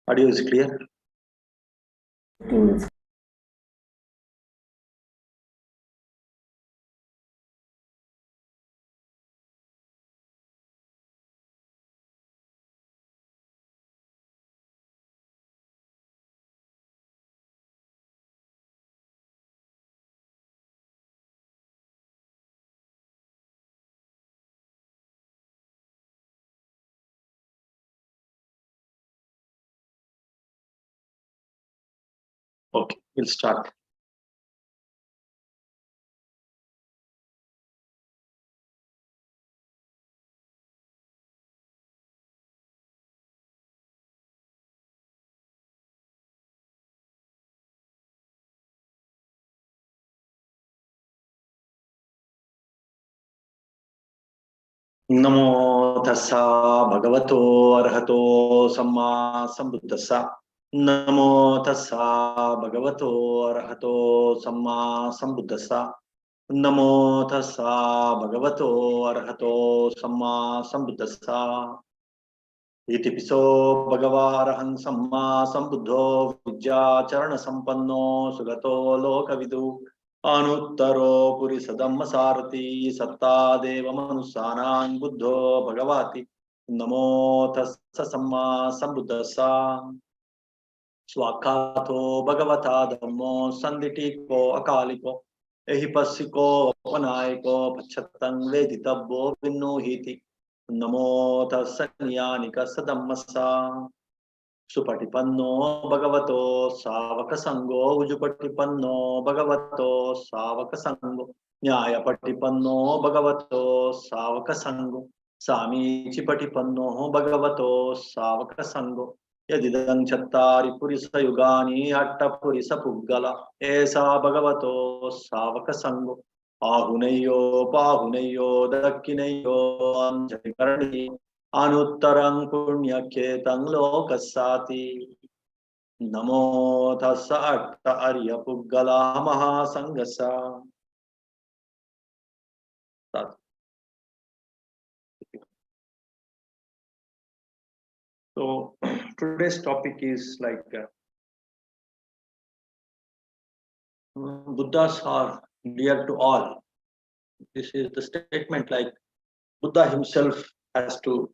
Audio is clear? Okay, we'll start. Namo tassa bhagavato arahato samma sambuddhassa. Namo tassa bhagavato arahato samma sambuddhassa. Namo tassa bhagavato arahato samma sambuddhassa. Iti piso bhagavarahan samma sambuddho vidyacharana sampanno sugato lokavidu. Anuttaro purisadamma sarati satta deva manusanang buddho bhagavati. Namo tassa samma sambuddhassa. Swakato bhagavata dhammo sanditiko akaliko. Ehi passiko apanaiko pachatang veditabbo vinnuhiti. Namo tassa niyanika sadammassa. Supatipanno bhagavato savaka sango ujupatipanno bhagavato savaka sango nyaya patipanno bhagavato savaka sango samichi patipanno bhagavato savaka sango yadidang chattari purisa yugani atta purisa puggala esa bhagavato savaka sango ahuneyo pahuneyo dakkineyo anjalikarani Anuttarang punyaketang lokasati. Namo tassa atta arya puggala mahasangasa. So today's topic is like Buddhas are dear to all. This is the statement like Buddha himself has to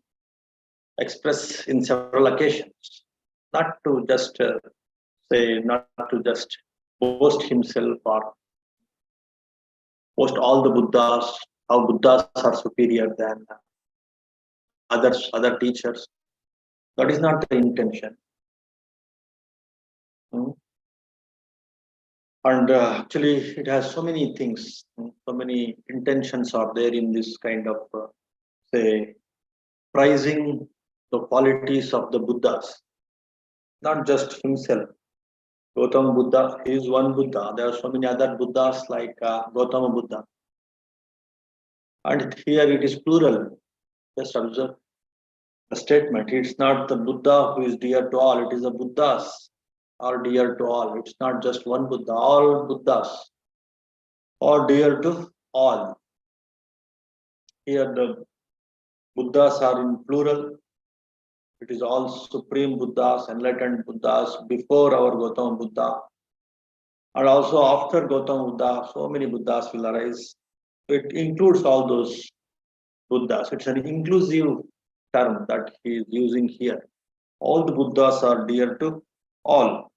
express in several occasions, not to just not to just boast himself or boast all the Buddhas, how Buddhas are superior than other teachers. That is not the intention. And actually, it has so many things, so many intentions are there in this kind of, say, prizing the qualities of the Buddhas, not just himself. Gautama Buddha is one Buddha. There are so many other Buddhas like Gautama Buddha. And here it is plural. Just observe the statement. It's not the Buddha who is dear to all, it is the Buddhas are dear to all. It's not just one Buddha, all Buddhas are dear to all. Here the Buddhas are in plural. It is all supreme Buddhas, enlightened Buddhas before our Gautama Buddha. And also after Gautama Buddha, so many Buddhas will arise. It includes all those Buddhas. It's an inclusive term that he is using here. All the Buddhas are dear to all.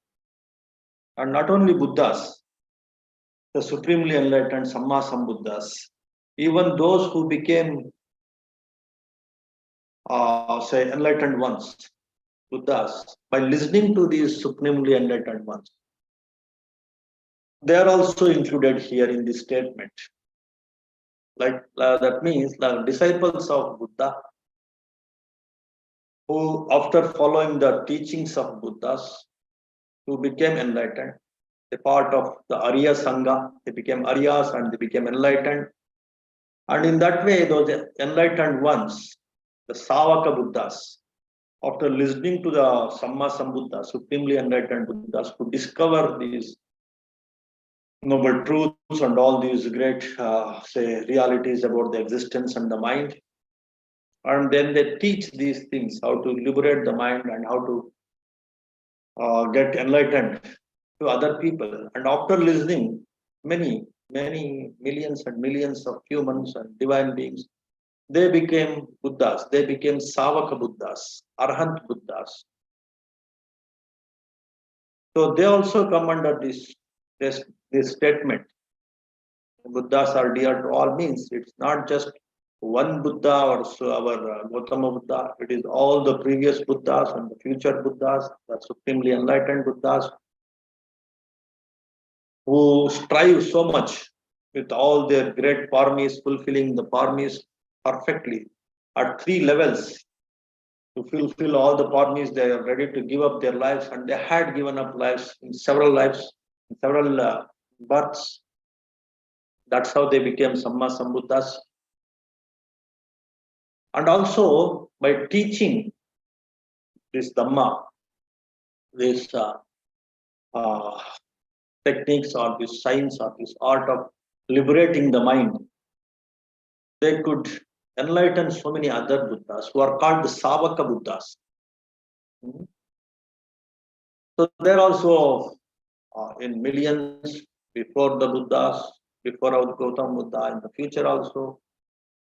And not only Buddhas, the supremely enlightened Samma Sambuddhas, even those who became, say, enlightened ones, Buddhas, by listening to these supremely enlightened ones, they are also included here in this statement. Like that means the disciples of Buddha, who after following the teachings of Buddhas, who became enlightened, a part of the Arya Sangha, they became Aryas and they became enlightened. And in that way, those enlightened ones, the Savaka Buddhas, after listening to the Samma Sambuddha, supremely enlightened Buddhas, who discover these noble truths and all these great, say, realities about the existence and the mind. And then they teach these things, how to liberate the mind and how to get enlightened to other people. And after listening, many millions and millions of humans and divine beings, they became Buddhas. They became Savaka Buddhas, Arhant Buddhas. So they also come under this statement. Buddhas are dear to all means it's not just one Buddha or so our Gautama Buddha. It is all the previous Buddhas and the future Buddhas, the supremely enlightened Buddhas, who strive so much with all their great paramis, fulfilling the paramis perfectly at three levels. To fulfill all the paramis, they are ready to give up their lives, and they had given up lives, in several births. That's how they became Samma Sambuddhas. And also by teaching this Dhamma, this uh, techniques or this science or this art of liberating the mind, they could enlighten so many other Buddhas who are called the Savaka Buddhas. So they're also in millions before the Buddhas, before our Gautama Buddha, in the future also.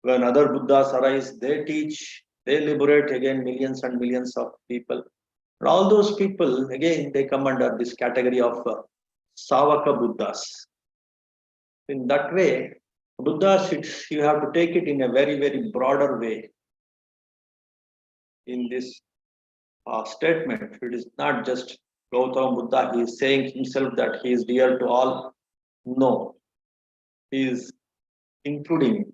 When other Buddhas arise, they teach, they liberate again millions and millions of people. And all those people, again, they come under this category of Savaka Buddhas. In that way, Buddhas, you have to take it in a very, very broader way. In this statement, it is not just Gautama Buddha, he is saying himself that he is dear to all. No, he is including,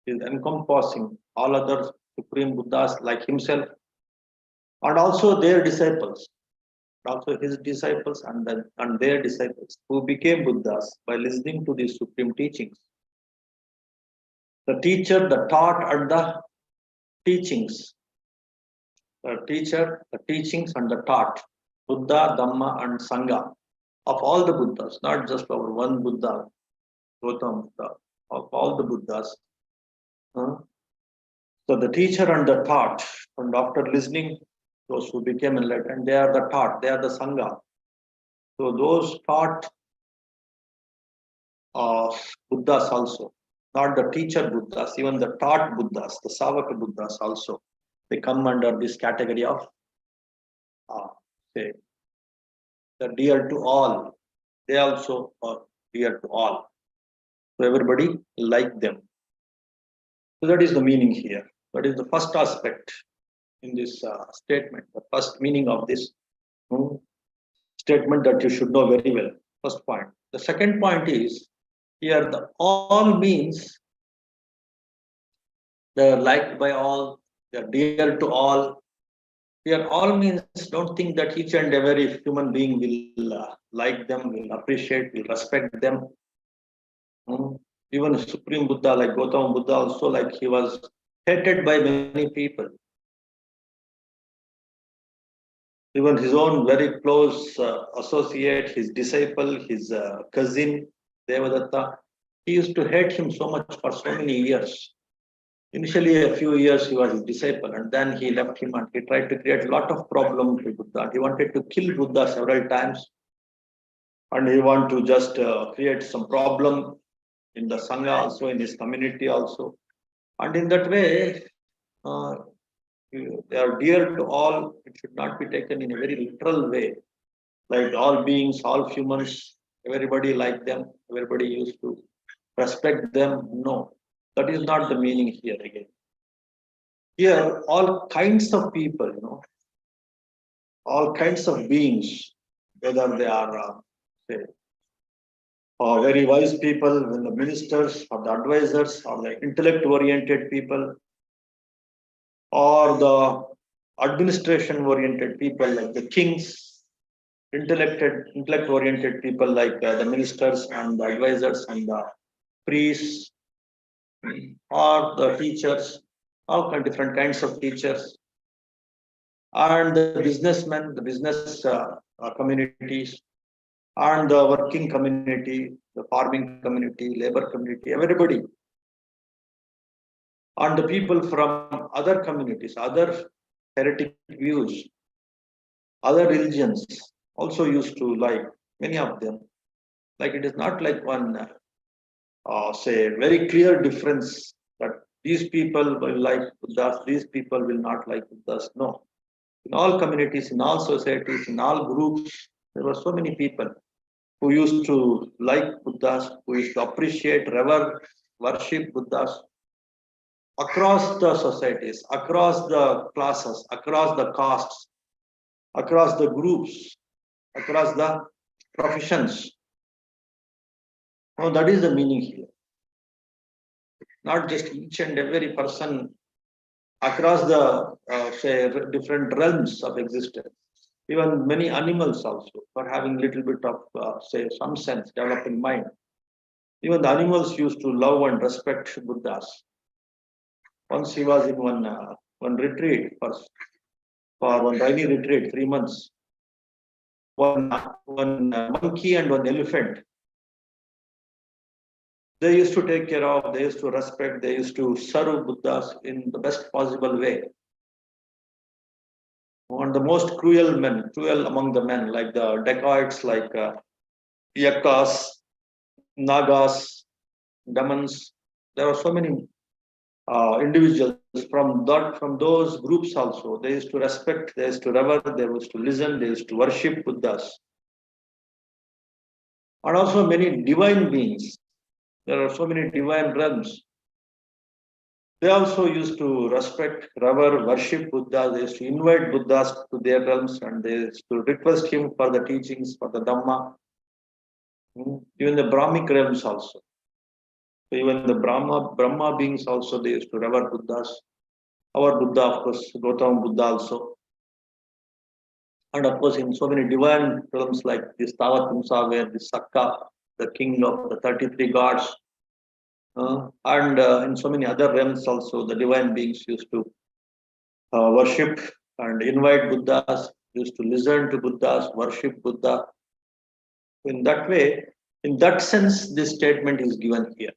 he is encompassing all other supreme Buddhas like himself and also their disciples, also his disciples and their disciples who became Buddhas by listening to these supreme teachings. The teacher, the taught, and the teachings. The teacher, the teachings, and the taught. Buddha, Dhamma, and Sangha of all the Buddhas, not just our one Buddha, Gautama Buddha, of all the Buddhas. So the teacher and the taught, and after listening, those who became enlightened, they are the taught, they are the Sangha. So those taught Buddhas also, not the teacher Buddhas, even the taught Buddhas, the Savaka Buddhas also, they come under this category of, say, the dear to all. They also are dear to all. So everybody like them. So that is the meaning here. That is the first aspect in this statement, the first meaning of this statement that you should know very well. First point. The second point is here the all means they are liked by all, they are dear to all. Here all means don't think that each and every human being will like them, will appreciate, will respect them. Even Supreme Buddha like Gautama Buddha also, like he was hated by many people. Even his own very close associate, his disciple, his cousin, Devadatta, he used to hate him so much for so many years. Initially, a few years he was his disciple, and then he left him and he tried to create a lot of problems with Buddha. He wanted to kill Buddha several times, and he wanted to just create some problem in the Sangha also, in his community also. And in that way, they are dear to all. It should not be taken in a very literal way. Like all beings, all humans, everybody like them, everybody used to respect them. No, that is not the meaning here again. Here, all kinds of people, all kinds of beings, whether they are, say, very wise people, the ministers, or the advisors, or the intellect-oriented people, or the administration-oriented people like the kings, intellect-oriented people like the ministers and the advisors and the priests, or the teachers, all different kinds of teachers, and the businessmen, the business communities, and the working community, the farming community, labor community, everybody. And the people from other communities, other heretic views, other religions, also used to like, many of them. Like it is not like one, say, very clear difference that these people will like Buddhas, these people will not like Buddhas. No. In all communities, in all societies, in all groups, there were so many people who used to like Buddhas, who used to appreciate, revere, worship Buddhas across the societies, across the classes, across the castes, across the groups, across the professions. Now that is the meaning here. Not just each and every person across the say different realms of existence. Even many animals also, for having little bit of say some sense, developing mind. Even the animals used to love and respect Buddhas. Once he was in one retreat for one rainy retreat, 3 months. One monkey and one elephant. They used to take care of, they used to respect, they used to serve Buddhas in the best possible way. One of the most cruel among the men, like the dacoits, like yakas, nagas, demons. There are so many individuals from those groups also. They used to respect, they used to revere, they used to listen, they used to worship Buddhas. And also many divine beings. There are so many divine realms. They also used to respect, revere, worship Buddha. They used to invite Buddhas to their realms and they used to request him for the teachings, for the Dhamma. Even the Brahmic realms also. So even the Brahma beings also, they used to revere Buddhas. Our Buddha, of course, Gautama Buddha also. And of course, in so many divine realms like this Tavatimsa, where the Sakka, the king of the 33 gods, and in so many other realms also, the divine beings used to worship and invite Buddhas, used to listen to Buddhas, worship Buddha. In that way, in that sense, this statement is given here.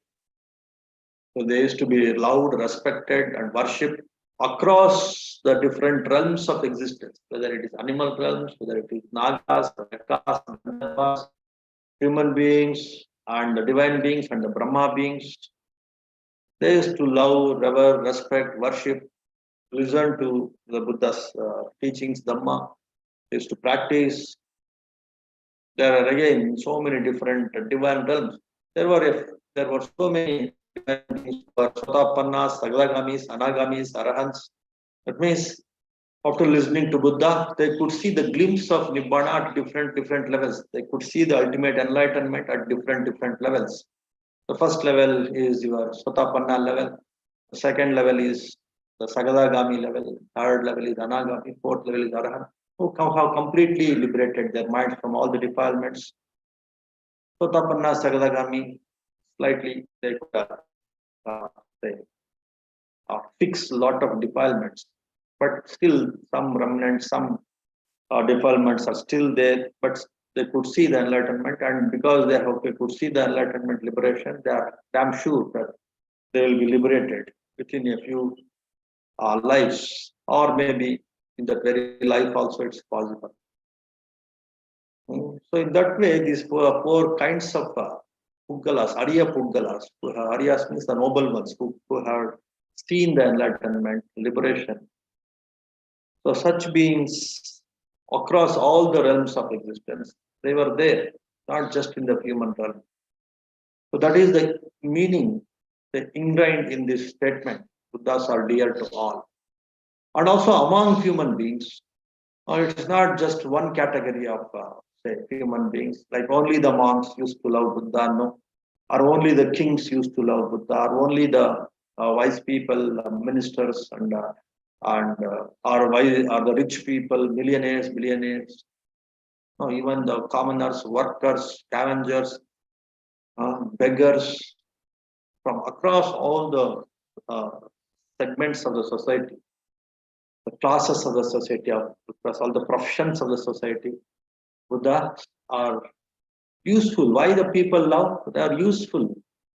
So they used to be loved, respected, and worshipped across the different realms of existence, whether it is animal realms, whether it is Nagas, Yakas, human beings, and the divine beings, and the Brahma beings. They used to love, revere, respect, worship, listen to the Buddha's teachings, Dhamma. They used to practice. There are again so many different divine realms. There were so many divine beings for Sotapannas, Sagadagamis, Anagamis, Arahants. That means after listening to Buddha, they could see the glimpse of Nibbana at different levels. They could see the ultimate enlightenment at different levels. The first level is your Sotapanna level. The second level is the Sagadagami level. Third level is Anagami. Fourth level is Arahant. Who have completely liberated their minds from all the defilements. Sotapanna, Sagadagami, slightly they could fix a lot of defilements. But still, some remnants, some defilements are still there. But they could see the enlightenment, and because they could see the enlightenment liberation, they are damn sure that they will be liberated within a few lives, or maybe in that very life also it's possible. So in that way, these four kinds of Puggalas, Arya Puggalas, Aryas means the noble ones who have seen the enlightenment, liberation. So such beings across all the realms of existence, they were there, not just in the human realm. So that is the meaning, the ingrained in this statement. Buddhas are dear to all. And also among human beings, it is not just one category of say human beings, like only the monks used to love Buddha, no, or only the kings used to love Buddha, or only the wise people, ministers, and or the rich people, millionaires, billionaires. No, even the commoners, workers, scavengers, beggars, from across all the segments of the society, the classes of the society, across all the professions of the society, Buddhas are useful. Why the people love? They are useful.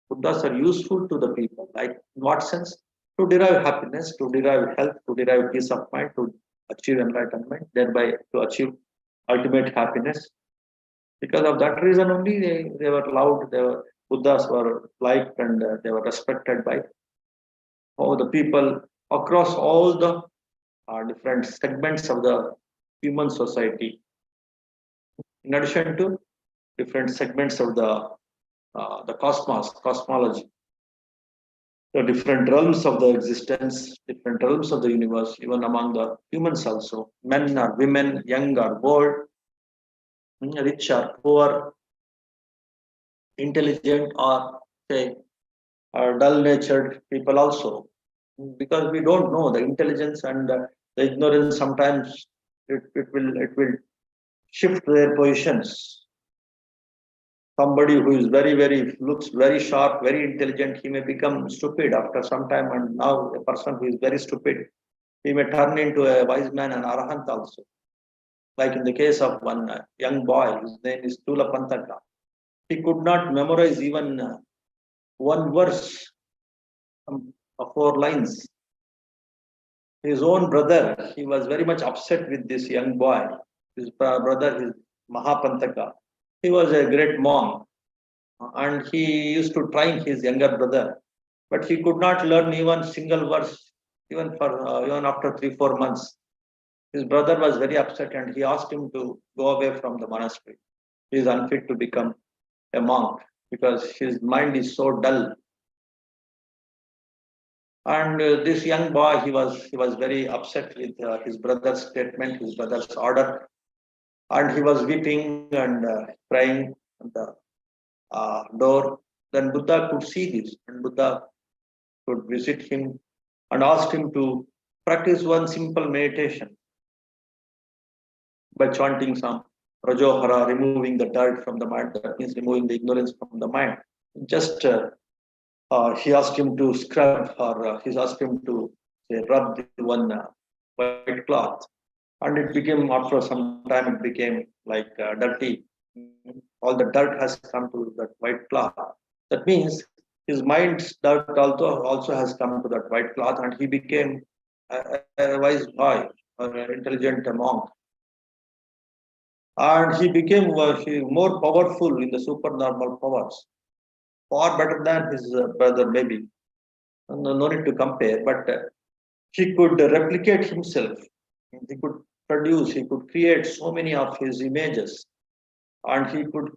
Buddhas are useful to the people. Like in what sense? To derive happiness, to derive health, to derive peace of mind, to achieve enlightenment, thereby to achieve ultimate happiness. Because of that reason only they were loved, Buddhas were liked, and they were respected by all the people across all the different segments of the human society. In addition to different segments of the cosmology, the different realms of the existence, different realms of the universe, even among the humans also, men or women, young or old, rich or poor, intelligent or say dull-natured people also, because we don't know the intelligence and the ignorance. Sometimes it will shift their positions. Somebody who is very looks very sharp, very intelligent, he may become stupid after some time, and now a person who is very stupid, he may turn into a wise man and arahant also. Like in the case of one young boy, his name is Tula Pantaka. He could not memorize even one verse, of 4 lines. His own brother, he was very much upset with this young boy. His brother, his Mahapantaka, he was a great monk, and he used to train his younger brother, but he could not learn even single verse, even after 3 4 months. His brother was very upset, and he asked him to go away from the monastery. He is unfit to become a monk because his mind is so dull. And this young boy, he was very upset with his brother's statement, his brother's order, and he was weeping and crying on the door. Then Buddha could see this, and Buddha could visit him and asked him to practice one simple meditation by chanting some Rajohara, removing the dirt from the mind. That means removing the ignorance from the mind. Just he asked him to scrub, or he asked him to say, rub the one white cloth, and it became, after some time, it became like dirty. All the dirt has come to that white cloth. That means his mind's dirt also has come to that white cloth, and he became a wise boy, or an intelligent monk. And he became more powerful in the supernormal powers, far better than his brother, maybe. No need to compare, but he could replicate himself. He could produce, he could create so many of his images, and he could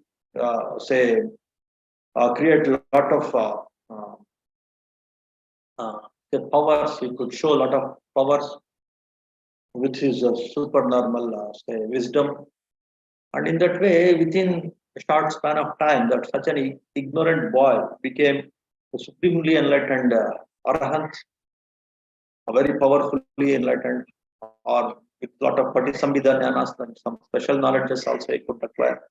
create a lot of powers. He could show a lot of powers with his supernormal wisdom. And in that way, within a short span of time, that such an ignorant boy became a supremely enlightened arahant, a very powerfully enlightened, or with a lot of patisambhida jnanas and some special knowledges also he could acquire.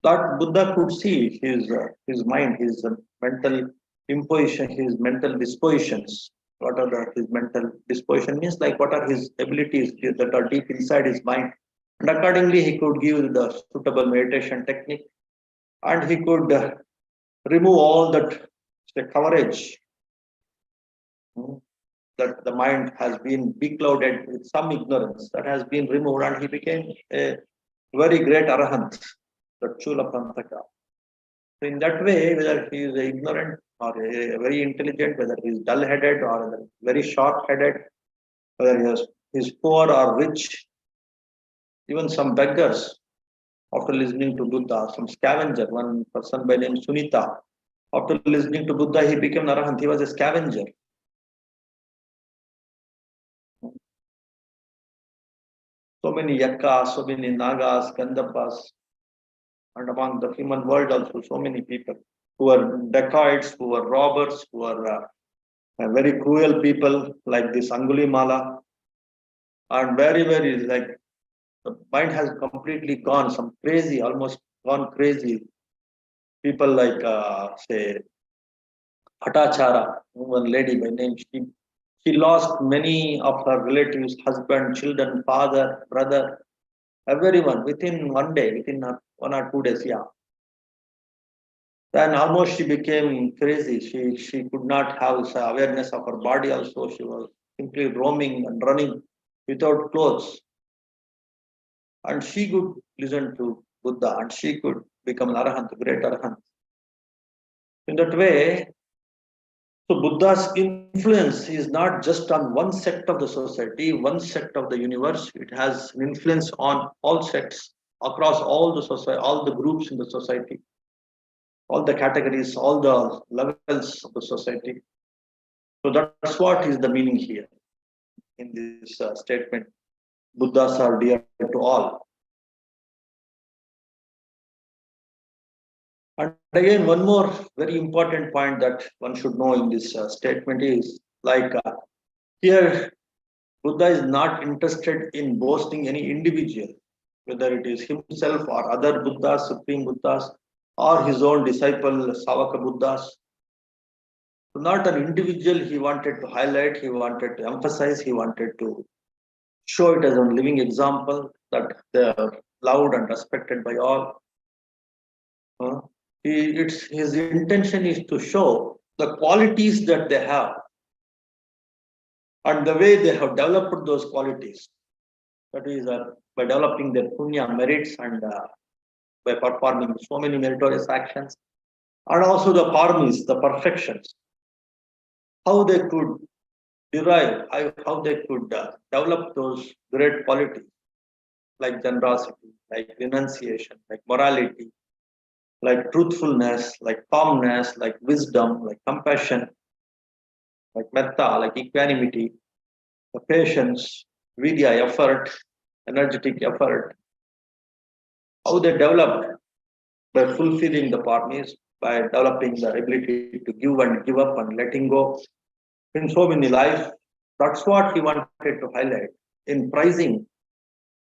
That Buddha could see his mind, his mental imposition, his mental dispositions. What are his mental disposition means? Like what are his abilities that are deep inside his mind, and accordingly he could give the suitable meditation technique, and he could remove all that coverage that the mind has been beclouded with some ignorance that has been removed, and he became a very great arahant, the Chula Pantaka. So in that way, whether he is ignorant or very intelligent, whether he is dull-headed or very sharp-headed, whether he is poor or rich, even some beggars, after listening to Buddha, some scavenger, one person by name Sunita, after listening to Buddha, he became arahant. He was a scavenger. So many yakas, so many nagas, gandapas, and among the human world also, so many people who are dacoits, who are robbers, who are very cruel people like this Angulimala, and very like the mind has completely gone, some crazy, almost gone crazy people like say Acharya, one lady by name, she lost many of her relatives, husband, children, father, brother, everyone within one day, within 1 or 2 days, yeah. Then almost she became crazy. She could not have awareness of her body also. She was simply roaming and running without clothes. and she could listen to Buddha and she could become an arahant, great arahant. In that way, so Buddha's influence is not just on one sect of the society, one sect of the universe. It has an influence on all sects across all the society, all the groups in the society, all the categories, all the levels of the society. So that's what is the meaning here in this statement. Buddhas are dear to all. And again, one more very important point that one should know in this statement is like here, Buddha is not interested in boasting any individual, whether it is himself or other Buddhas, Supreme Buddhas, or his own disciple, Savaka Buddhas. So not an individual he wanted to highlight, he wanted to emphasize, he wanted to show it as a living example that they are loved and respected by all. His intention is to show the qualities that they have and the way they have developed those qualities. That is by developing their punya merits and by performing so many meritorious actions, and also the paramis, the perfections, how they could derive, how they could develop those great qualities like generosity, like renunciation, like morality, like truthfulness, like calmness, like wisdom, like compassion, like metta, like equanimity, the patience, vidya, effort, energetic effort, how they developed by fulfilling the paramis, by developing the ability to give and give up and letting go in so many life. That's what he wanted to highlight in prizing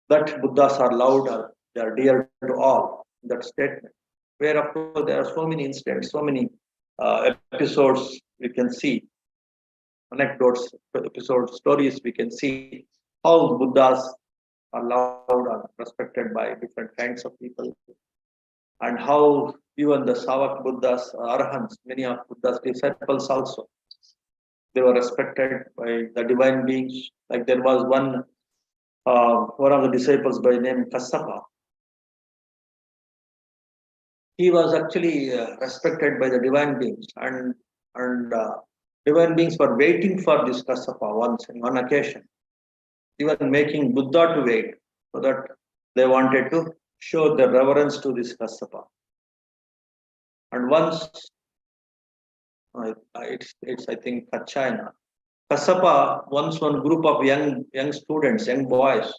that Buddhas are loved or they are dear to all. That statement, where of course there are so many incidents, so many episodes we can see, anecdotes, episodes, stories we can see how Buddhas are loved and respected by different kinds of people, and how even the Savak Buddhas, Arahants, many of Buddha's disciples also, they were respected by the divine beings. Like there was one of the disciples by name Kassapa. He was actually respected by the divine beings, and divine beings were waiting for this Kassapa once in one occasion, even making Buddha to wait, so that they wanted to show their reverence to this Kassapa. And once, it's I think China, Kassapa, once one group of young students, young boys,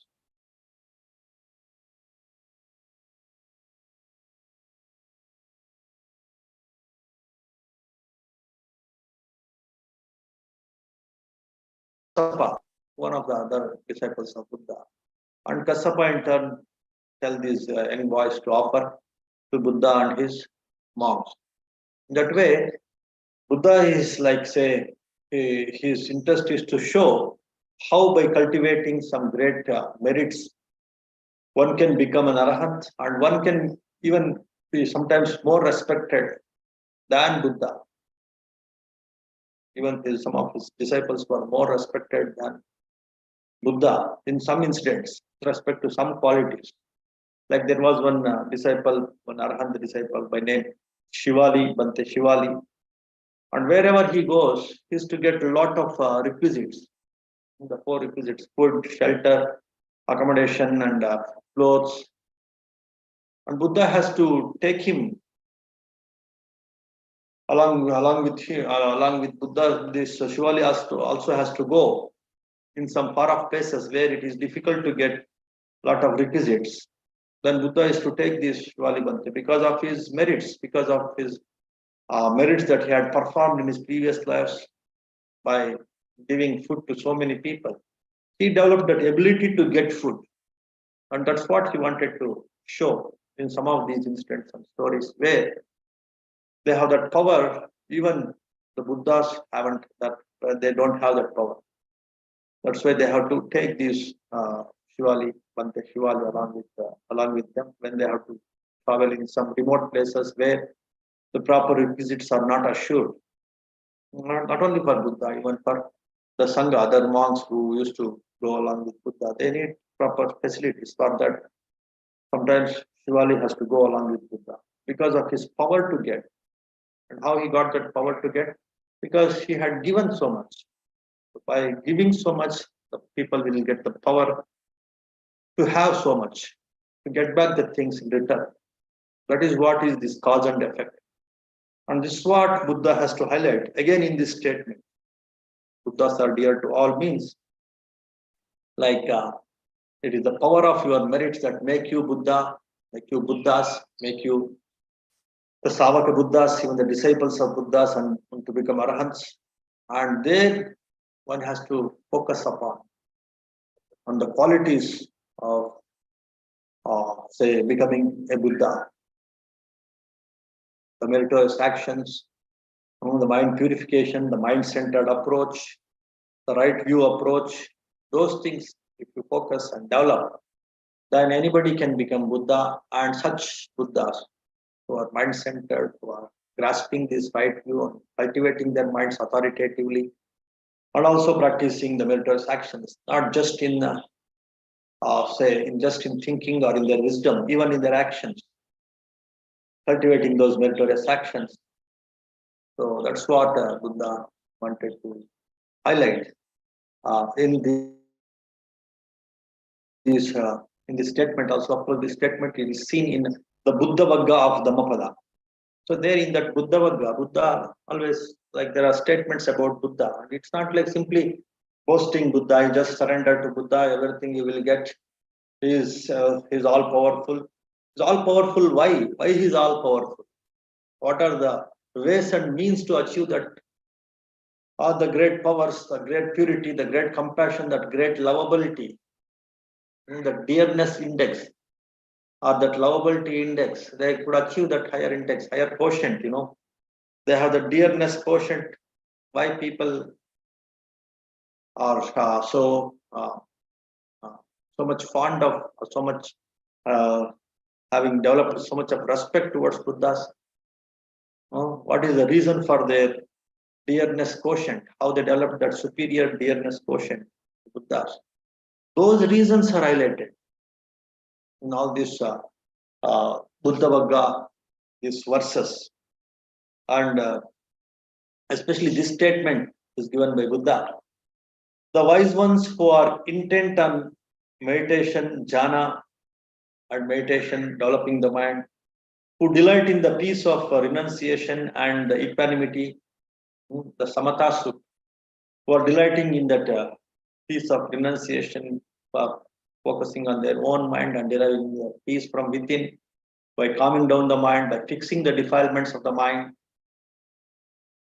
Kassapa, one of the other disciples of Buddha, and Kassapa in turn tell these young boys to offer to Buddha and his monks. In that way, Buddha is like say his interest is to show how by cultivating some great merits one can become an arahant, and one can even be sometimes more respected than Buddha. Even some of his disciples were more respected than Buddha in some incidents with respect to some qualities. Like there was one disciple, one arahant disciple by name Shivali, Bante Shivali, and wherever he goes, he is to get a lot of requisites. The four requisites: food, shelter, accommodation, and clothes. And Buddha has to take him along with Buddha. This Shivali also has to go in some far off places where it is difficult to get a lot of requisites. Then Buddha is to take this Shivali Bante because of his merits, because of his merits that he had performed in his previous lives by giving food to so many people. He developed that ability to get food, and that's what he wanted to show in some of these incidents and stories where they have that power. Even the Buddhas haven't that; they don't have that power. That's why they have to take these Shivali, Bante Shivali along with them when they have to travel in some remote places where the proper requisites are not assured. Not only for Buddha, even for the Sangha, other monks who used to go along with Buddha, they need proper facilities for that. Sometimes Shivali has to go along with Buddha because of his power to get. And how he got that power to get? Because he had given so much. By giving so much, the people will get the power to have so much, to get back the things in return. That is what is this cause and effect. And this is what Buddha has to highlight again in this statement. Buddhas are dear to all means like it is the power of your merits that make you Buddha, make you Buddhas, make you the Savaka Buddhas, even the disciples of Buddhas, and to become Arahants. And there one has to focus upon on the qualities of say becoming a Buddha. The meritorious actions, the mind purification, the mind-centered approach, the right view approach, those things, if you focus and develop, then anybody can become Buddha. And such Buddhas who are mind-centered, who are grasping this right view and cultivating their minds authoritatively, and also practicing the meritorious actions, not just in just in thinking or in their wisdom, even in their actions, cultivating those meritorious actions. So that's what Buddha wanted to highlight in this statement. Also, of course, this statement is seen in the Buddha Vagga of Dhammapala. So there in that Buddha Vagga, Buddha always, like, there are statements about Buddha. It's not like simply boasting Buddha, you just surrender to Buddha, everything you will get. He's all powerful. He's all powerful. Why? Why he's all powerful? What are the ways and means to achieve that? Are the great powers, the great purity, the great compassion, that great lovability, the dearness index, or that lovability index? They could achieve that higher index, higher quotient. They have the dearness quotient. Why people are so much fond of, so much having developed so much of respect towards Buddhas? What is the reason for their dearness quotient? How they developed that superior dearness quotient to Buddhas? Those reasons are highlighted in all these Buddha Vagga, these verses, and especially this statement is given by Buddha. The wise ones who are intent on meditation, jhana, and meditation, developing the mind, who delight in the peace of renunciation and equanimity, the samatha sukha, who are delighting in that peace of renunciation, focusing on their own mind and deriving the peace from within by calming down the mind, by fixing the defilements of the mind,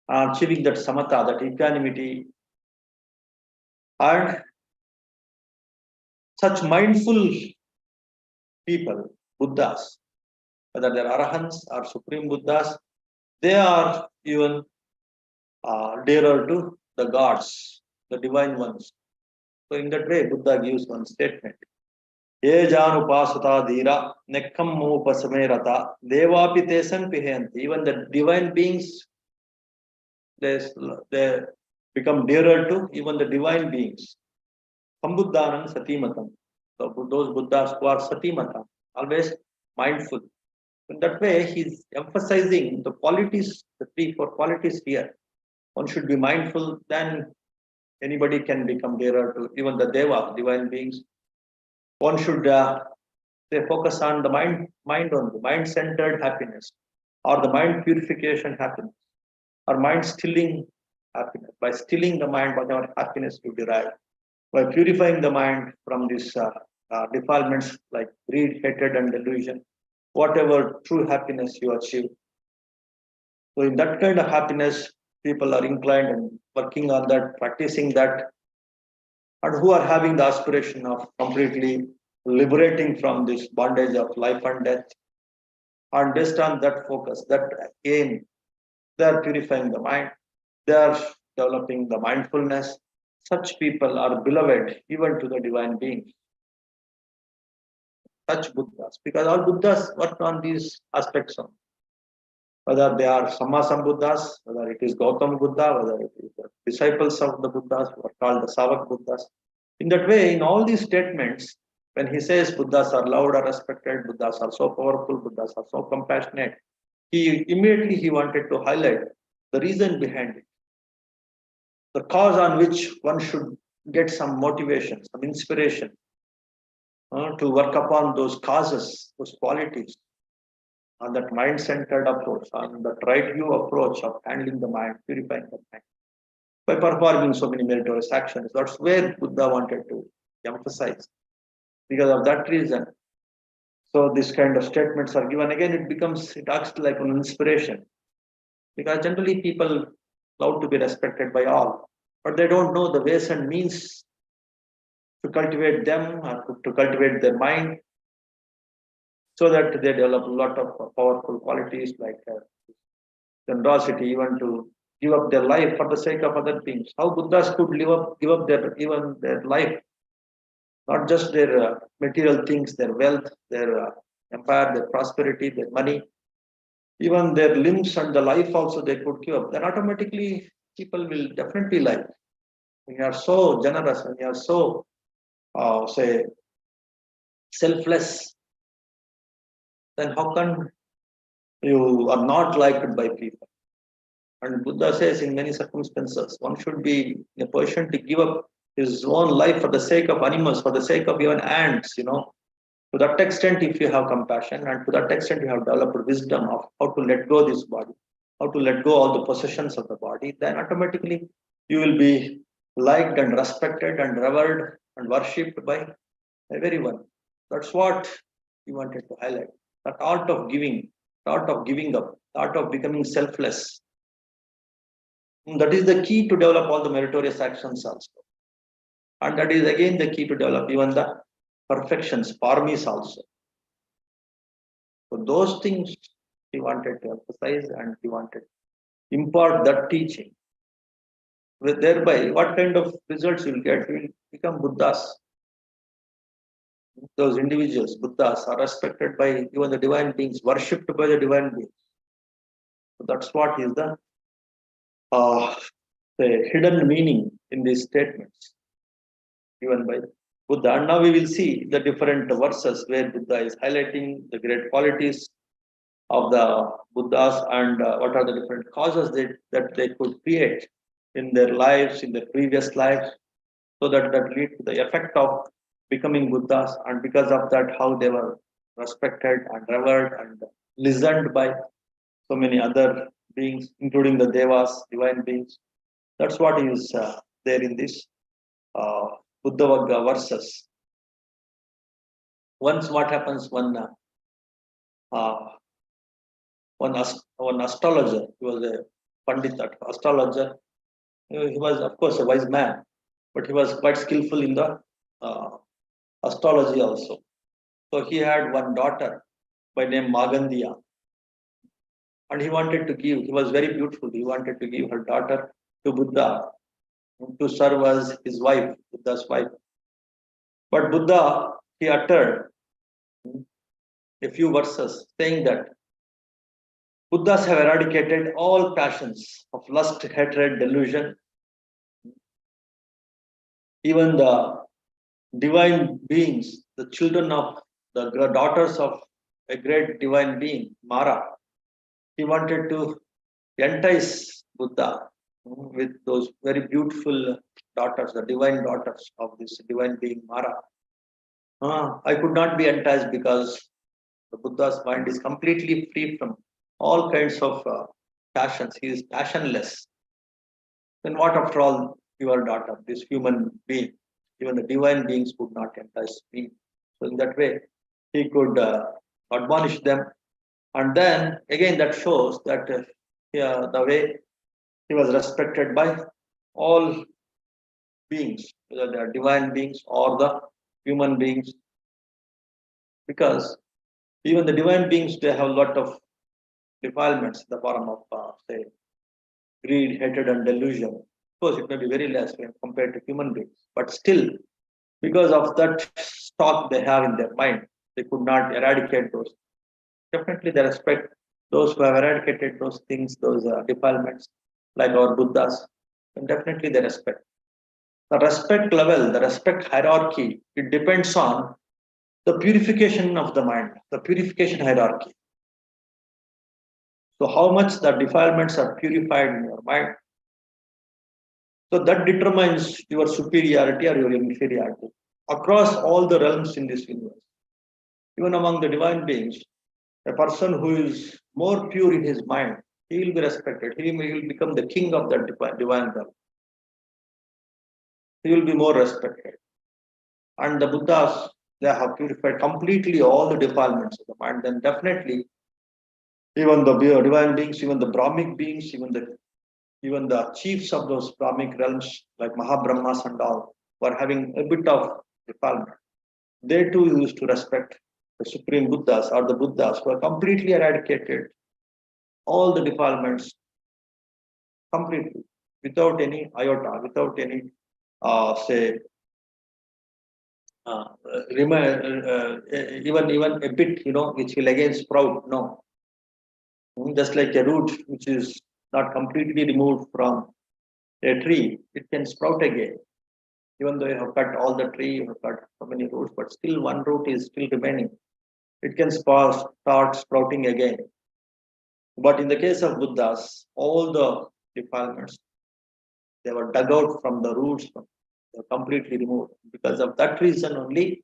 achieving that samatha, that equanimity. And such mindful people, Buddhas, whether they're Arahants or Supreme Buddhas, they are even dearer to the gods, the divine ones. So in that way, Buddha gives one statement. Ye janupasata dhira nekkam upasamerata devapi tesan pihayanti. Even the divine beings, they become dearer to even the divine beings. Sambuddhanam satimatam. So those Buddhas who are satimatam, always mindful. In that way, he's emphasizing the qualities, the 3-4 qualities here. One should be mindful, then anybody can become dearer to even the Deva, divine beings. One should focus on the mind only, mind-centered happiness, or the mind purification happiness, or mind stilling happiness. By stilling the mind, whatever happiness you derive, by purifying the mind from these defilements like greed, hatred, and delusion, whatever true happiness you achieve. So in that kind of happiness, people are inclined and working on that, practicing that, and who are having the aspiration of completely liberating from this bondage of life and death. And based on that focus, that aim, they are purifying the mind, they are developing the mindfulness. Such people are beloved even to the divine beings. Such Buddhas, because all Buddhas work on these aspects of, whether they are Sammasambuddhas, whether it is Gautama Buddha, whether it is the disciples of the Buddhas who are called the Savak Buddhas. In that way, in all these statements, When he says Buddhas are loved or respected, Buddhas are so powerful, Buddhas are so compassionate, he immediately wanted to highlight the reason behind it, the cause on which one should get some motivation, some inspiration to work upon those causes, those qualities, on that mind-centered approach, on that right view approach of handling the mind, purifying the mind, by performing so many meritorious actions. That's where Buddha wanted to emphasize. Because of that reason, so this kind of statements are given. Again, it acts like an inspiration. Because generally people love to be respected by all, but they don't know the ways and means to cultivate them or to cultivate their mind so that they develop a lot of powerful qualities like generosity, even to give up their life for the sake of other beings. How Buddhas could give up their life, not just their material things, their wealth, their empire, their prosperity, their money, even their limbs and the life also they could give up. Then automatically people will definitely like. When you are so generous, when you are so say selfless, then how can you are not liked by people? And Buddha says in many circumstances, one should be in a position to give up his own life for the sake of animals, for the sake of even ants, To that extent, if you have compassion, and to that extent, you have developed wisdom of how to let go this body, how to let go all the possessions of the body, then automatically you will be liked and respected and revered and worshipped by everyone. That's what he wanted to highlight. That art of giving, the art of giving up, the art of becoming selfless. That is the key to develop all the meritorious actions also. And that is again the key to develop even the perfections, paramis also. So those things he wanted to emphasize and he wanted to impart that teaching. With thereby, what kind of results you will get? You will become Buddhas. Those individuals, Buddhas, are respected by even the divine beings, worshipped by the divine beings. So that's what is the hidden meaning in these statements given by Buddha. And now we will see the different verses where Buddha is highlighting the great qualities of the Buddhas and what are the different causes that they could create in their lives, in their previous lives, so that lead to the effect of becoming Buddhas. And because of that, how they were respected and revered and listened by so many other beings, including the Devas, divine beings. That's what is there in this Buddha Vagga verses. Once what happens when one astrologer, he was a Pandit astrologer, he was of course a wise man, but he was quite skillful in the astrology also. So he had one daughter by name Magandiya, and he was very beautiful, he wanted to give her daughter to Buddha to serve as his wife, Buddha's wife. But Buddha, he uttered a few verses saying that Buddhas have eradicated all passions of lust, hatred, delusion. Even the divine beings, the children of the daughters of a great divine being, Mara, he wanted to entice Buddha with those very beautiful daughters, the divine daughters of this divine being, Mara. I could not be enticed because the Buddha's mind is completely free from all kinds of passions. He is passionless. Then what after all your daughter, this human being, even the divine beings could not entice me. So in that way, he could admonish them. And then again that shows that the way he was respected by all beings, whether they are divine beings or the human beings. Because even the divine beings, they have a lot of defilements in the form of, say, greed, hatred, and delusion. Of course, it may be very less when compared to human beings, but still, because of that stock they have in their mind, they could not eradicate those. Definitely, they respect those who have eradicated those things, those defilements, like our Buddhas, and definitely they respect. The respect level, the respect hierarchy, it depends on the purification of the mind, the purification hierarchy. So how much the defilements are purified in your mind. So that determines your superiority or your inferiority across all the realms in this universe. Even among the divine beings, a person who is more pure in his mind, he will be respected. He will become the king of that divine realm. He will be more respected. And the Buddhas, they have purified completely all the defilements of the mind. Then definitely, even the divine beings, even the Brahmic beings, even the chiefs of those Brahmic realms, like Mahabrahmas and all, were having a bit of defilement. They too used to respect the Supreme Buddhas or the Buddhas who are completely eradicated all the defilements completely, without any iota, without any, say, even a bit, which will again sprout. No, just like a root which is not completely removed from a tree, it can sprout again. Even though you have cut all the tree, you have cut so many roots, but still one root is still remaining. It can start sprouting again. But in the case of Buddhas, all the defilements, they were dug out from the roots, they were completely removed. Because of that reason only,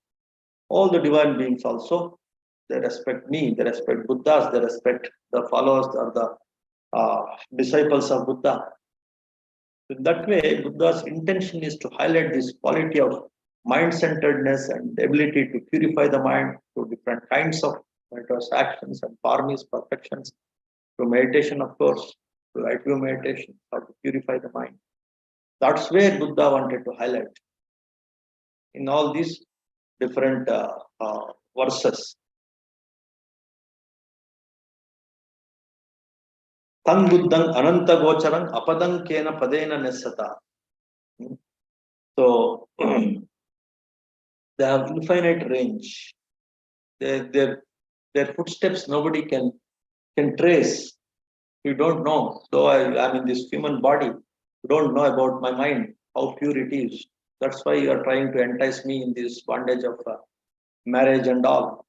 all the divine beings also, they respect me, they respect Buddhas, they respect the followers or the disciples of Buddha. In that way, Buddha's intention is to highlight this quality of mind-centeredness and ability to purify the mind through different kinds of virtuous actions and parmis, perfections, through meditation, of course, through right view meditation, how to purify the mind. That's where Buddha wanted to highlight in all these different verses. Tang Buddhang Ananta Gocharan Apadang Kena Padena Nesata. So they have infinite range. Their footsteps nobody can trace. You don't know. Though I'm in this human body, you don't know about my mind, how pure it is. That's why you are trying to entice me in this bondage of marriage and all.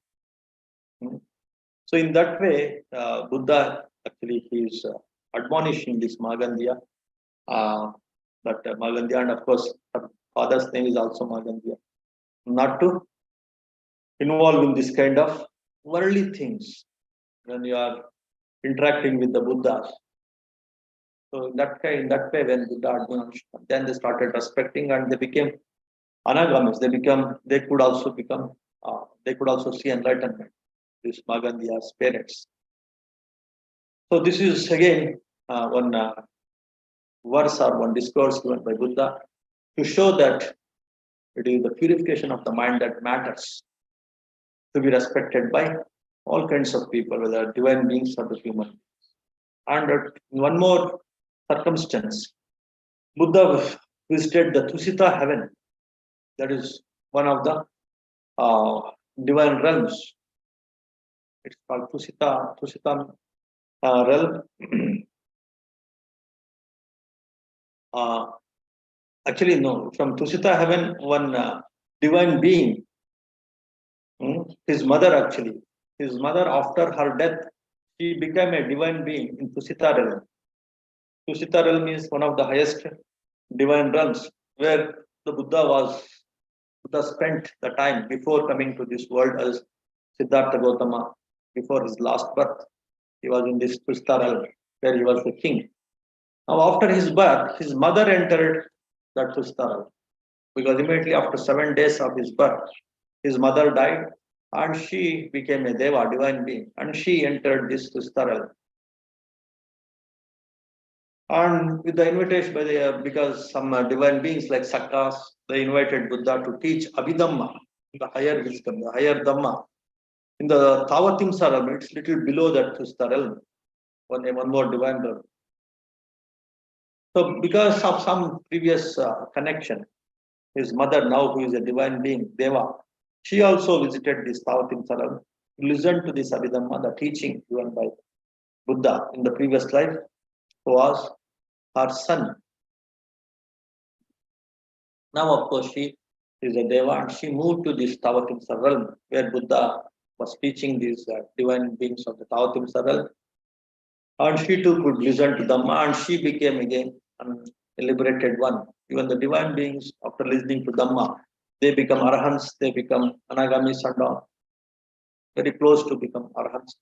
So in that way, Buddha actually he is admonishing this Magandiya. But Magandiya, and of course, her father's name is also Magandiya. Not to involve in this kind of worldly things when you are interacting with the Buddhas. So in that way, when Buddha admonished, then they started respecting and they became anagamis. They could also see enlightenment. These Magandiya's parents. So this is again one verse or one discourse given by Buddha to show that it is the purification of the mind that matters, to be respected by all kinds of people, whether divine beings or the human beings. And one more circumstance, Buddha visited the Tusita heaven. That is one of the divine realms. It's called Tusita realm. Actually, no. From Tusita heaven, one divine being, his mother after her death, she became a divine being in Tusita realm. Tusita realm is one of the highest divine realms where the Buddha spent the time before coming to this world as Siddhartha Gautama. Before his last birth, he was in this Tusita realm where he was the king. Now, after his birth, his mother entered that Tusita realm because immediately after 7 days of his birth, his mother died and she became a Deva, divine being, and she entered this Tusita realm. And with the invitation because some divine beings like Sakkas, they invited Buddha to teach Abhidhamma, the higher wisdom, the higher Dhamma. In the Tavatimsa realm, it's little below that Tusita realm, one more divine realm. So because of some previous connection, his mother now, who is a divine being, Deva, she also visited this Tavatimsa realm, listened to this Abhidhamma, the teaching given by Buddha in the previous life, who was her son. Now, of course, she is a Deva, and she moved to this Tavatimsa realm where Buddha was teaching these divine beings of the Tavatimsa realm. And she too could listen to Dhamma, and she became again an liberated one. Even the divine beings, after listening to Dhamma, they become Arahants, they become Anagamis and all, very close to become Arahants,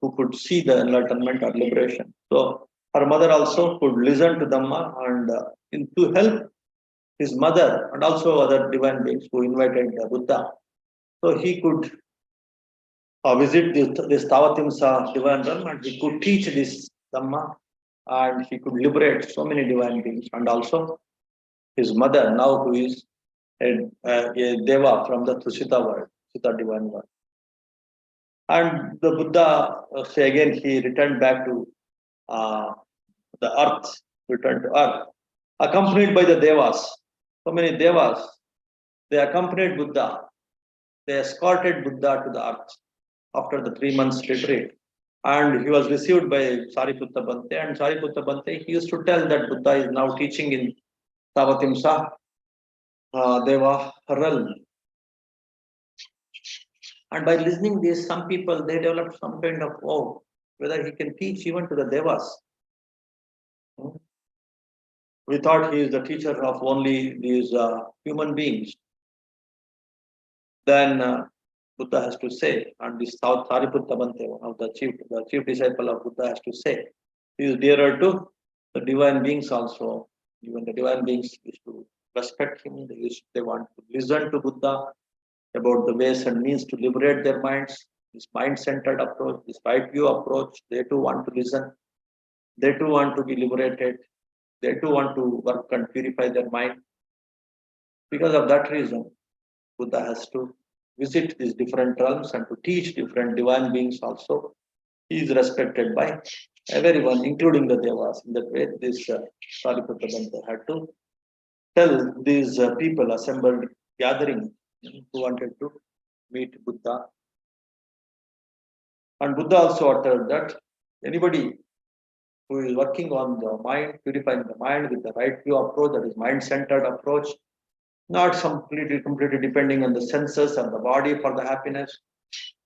who could see the enlightenment or liberation. So her mother also could listen to Dhamma and to help his mother and also other divine beings who invited Buddha. So he could visit this Tavatimsa divine realm, and he could teach this Dhamma, and he could liberate so many divine beings. And also his mother, now who is a Deva from the Tusita world, Tusita divine world. And the Buddha, say again, he returned back to the earth, returned to earth, accompanied by the Devas. So many Devas, they accompanied Buddha. They escorted Buddha to the earth after the 3 months retreat. And he was received by Sariputta Bhante. And Sariputta Bhante, he used to tell that Buddha is now teaching in Tavatimsa Deva realm. And by listening this, some people, they developed some kind of, oh, whether he can teach even to the Devas. We thought he is the teacher of only these human beings. Then Buddha has to say, and this Sariputta Bhante, one of the chief disciple of Buddha, has to say, he is dearer to the divine beings also. Even the divine beings used to respect him. They want to listen to Buddha about the ways and means to liberate their minds. This mind-centered approach, this right view approach, they too want to listen. They too want to be liberated. They too want to work and purify their mind. Because of that reason, Buddha has to visit these different realms and to teach different divine beings also. He is respected by everyone, including the Devas. In that way, this Sariputta Bhante had to tell these people assembled, gathering, who wanted to meet Buddha. And Buddha also uttered that anybody who is working on the mind, purifying the mind with the right view approach, that is mind-centered approach, not completely depending on the senses and the body for the happiness,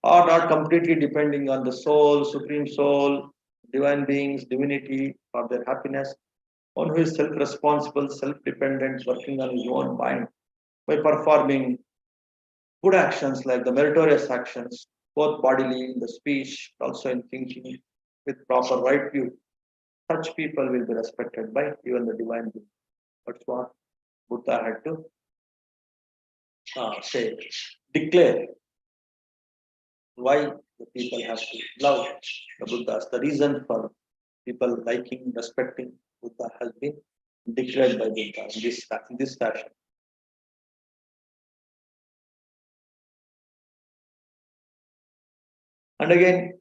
or not completely depending on the soul, supreme soul, divine beings, divinity for their happiness. One who is self-responsible, self-dependent, working on his own mind by performing good actions like the meritorious actions, both bodily, in the speech, also in thinking, with proper right view. Such people will be respected by even the divine being. That's what Buddha had to declare why the people have to love the Buddhas. The reason for people liking, respecting Buddha has been declared by Buddha in this fashion. And again,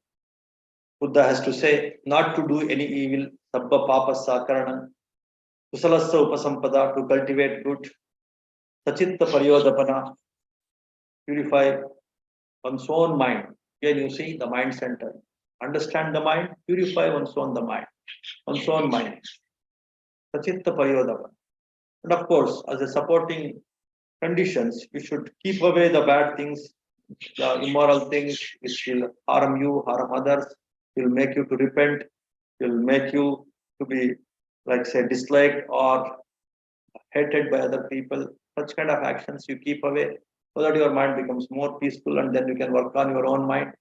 Buddha has to say not to do any evil, sabba papasa karanam, kusalasya upasampada, to cultivate good, sachitta paryodapana, purify one's own mind. Again, you see the mind center. Understand the mind, purify one's own mind. Sachitta paryodapana. And of course, as a supporting conditions, we should keep away the bad things, the immoral things which will harm you, harm others, will make you to repent, will make you to be, like say, disliked or hated by other people. Such kind of actions you keep away so that your mind becomes more peaceful, and then you can work on your own mind,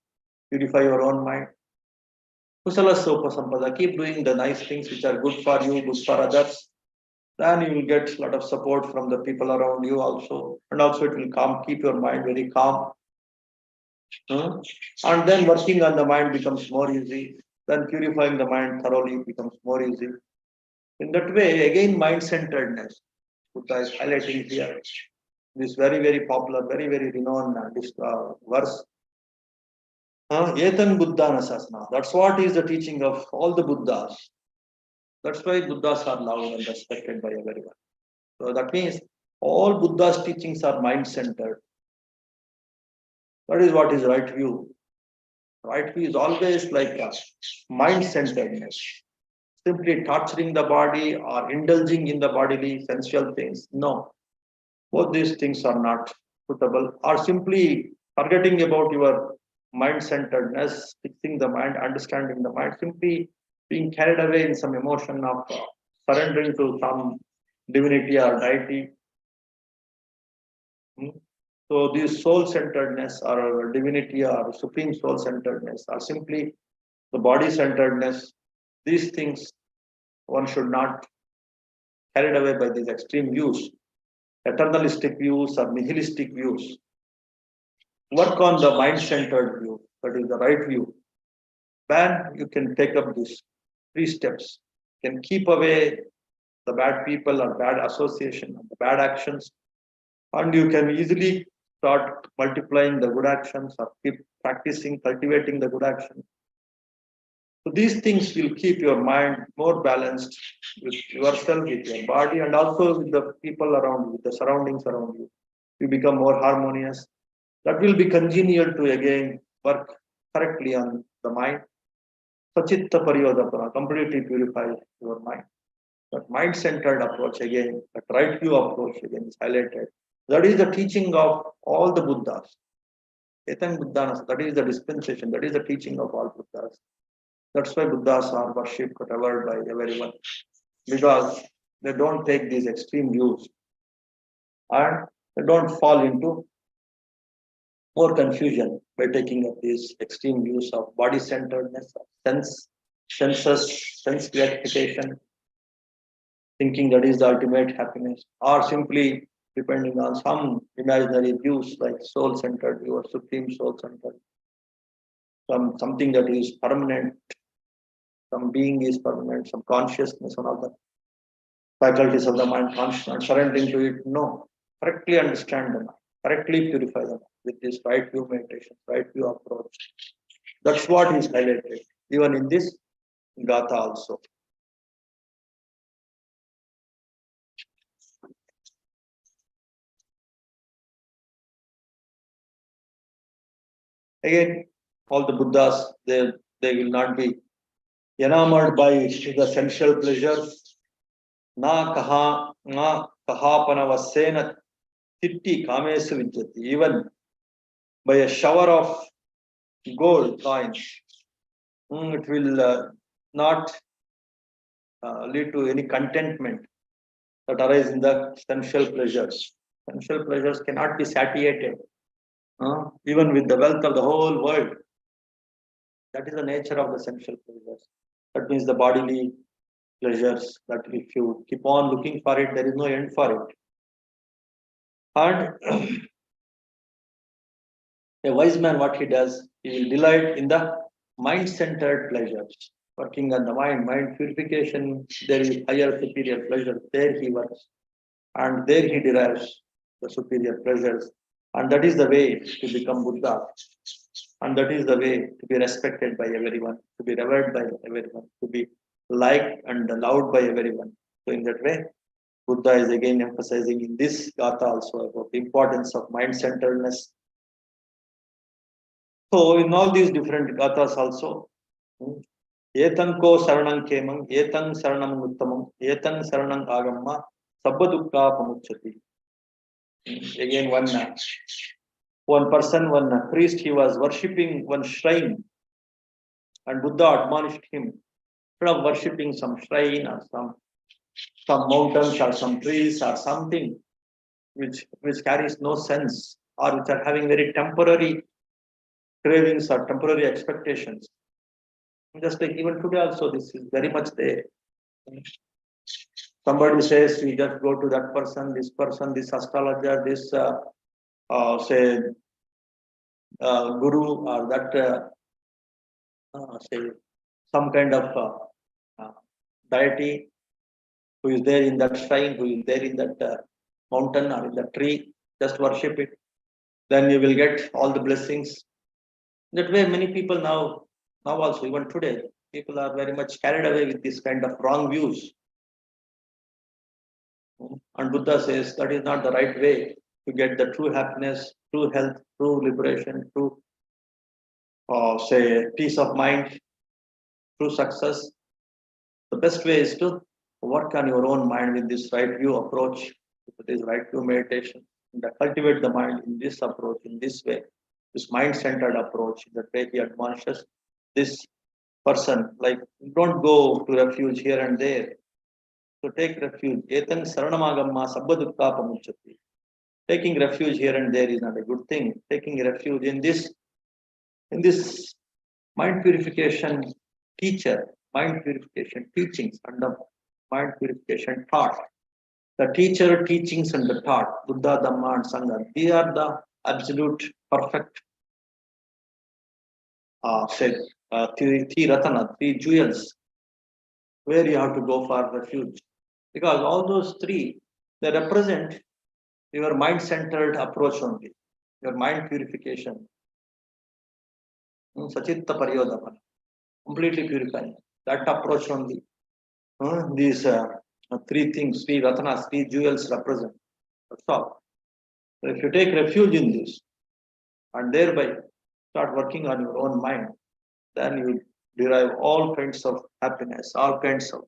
purify your own mind. Kusalasya upasampada, keep doing the nice things which are good for you, good for others. Then you will get a lot of support from the people around you also. And also it will keep your mind very calm. And then working on the mind becomes more easy. Then purifying the mind thoroughly becomes more easy. In that way, again, mind-centeredness. Buddha is highlighting here this very, very popular, very, very renowned verse. Etan Buddha Nasasana. That's what is the teaching of all the Buddhas. That's why Buddhas are loved and respected by everyone. So that means all Buddha's teachings are mind-centered. That is what is right view. Right view is always like a mind-centeredness. Simply torturing the body or indulging in the bodily sensual things. No. Both these things are not suitable, or simply forgetting about your mind-centeredness, fixing the mind, understanding the mind, simply being carried away in some emotion of surrendering to some divinity or deity. Hmm. So this soul-centeredness or divinity or supreme soul-centeredness or simply the body-centeredness, these things one should not carried away by these extreme views, eternalistic views or nihilistic views. Work on the mind-centered view, that is the right view. Then you can take up these 3 steps, can keep away the bad people or bad association, the bad actions, and you can easily start multiplying the good actions or keep practicing, cultivating the good actions. So these things will keep your mind more balanced with yourself, with your body, and also with the people around you, with the surroundings around you. You become more harmonious. That will be congenial to again work correctly on the mind. Sachitta Pariyodapana, completely purify your mind. That mind-centered approach again, that right view approach again is highlighted. That is the teaching of all the Buddhas. Etang Buddhanas, that is the dispensation, that is the teaching of all Buddhas. That's why Buddhas are worshipped, revered by everyone, because they don't take these extreme views and they don't fall into more confusion by taking up these extreme views of body-centeredness, of sense gratification, thinking that is the ultimate happiness, or simply depending on some imaginary views like soul-centered view or supreme soul-centered, something that is permanent, some being is permanent, some consciousness, one of the faculties of the mind, conscious, surrendering to it. No, correctly understand the mind, correctly purify the mind with this right view meditation, right view approach. That's what is highlighted, even in this Gatha also. Again, all the Buddhas, they will not be enamored by the sensual pleasures. Na kahapanavasena titti kamesu vidyati. Even by a shower of gold coins, it will not lead to any contentment that arise in the sensual pleasures. Sensual pleasures cannot be satiated, even with the wealth of the whole world. That is the nature of the sensual pleasures. That means the bodily pleasures, that if you keep on looking for it, there is no end for it. And a wise man, what he does, he will delight in the mind-centered pleasures. Working on the mind purification, there is higher superior pleasure. There he works. And there he derives the superior pleasures. And that is the way to become Buddha. And that is the way to be respected by everyone, to be revered by everyone, to be liked and loved by everyone. So in that way, Buddha is again emphasizing in this Gatha also about the importance of mind-centeredness. So in all these different Gathas also, Etanko Saranam Kemam, Etang Saranam Uttamam, Etang Saranam Agamma, Sabbadukka Pamuchati. Again, one person, one priest, he was worshipping one shrine, and Buddha admonished him, instead of worshipping some shrine or some mountains or some trees or something which carries no sense or which are having very temporary cravings or temporary expectations. Just like even today also, this is very much there. Somebody says we just go to that person, this astrologer, this say guru, or that say some kind of deity who is there in that shrine, who is there in that mountain or in the tree, just worship it. Then you will get all the blessings. That way, many people now also, even today, people are very much carried away with this kind of wrong views. And Buddha says that is not the right way to get the true happiness, true health, true liberation, true, say, peace of mind, true success. The best way is to work on your own mind with this right view approach, with That is right view meditation. And cultivate the mind in this approach, in this way, this mind-centered approach. That way he admonishes this person, like don't go to refuge here and there. So take refuge. Etan saranamagamma sabba dukkha pamuchyati. Taking refuge here and there is not a good thing. Taking refuge in this mind purification teacher, mind purification teachings, and the mind purification thought. The teacher teachings and the thought, Buddha, Dhamma, and Sangha, these are the absolute perfect three ratana, three jewels, where you have to go for refuge. Because all those three, they represent your mind-centered approach only, your mind purification. Sachitta Pariyodapana, completely purifying. That approach only. These three things, three ratanas, three jewels represent. That's all. So if you take refuge in this and thereby start working on your own mind, then you derive all kinds of happiness, all kinds of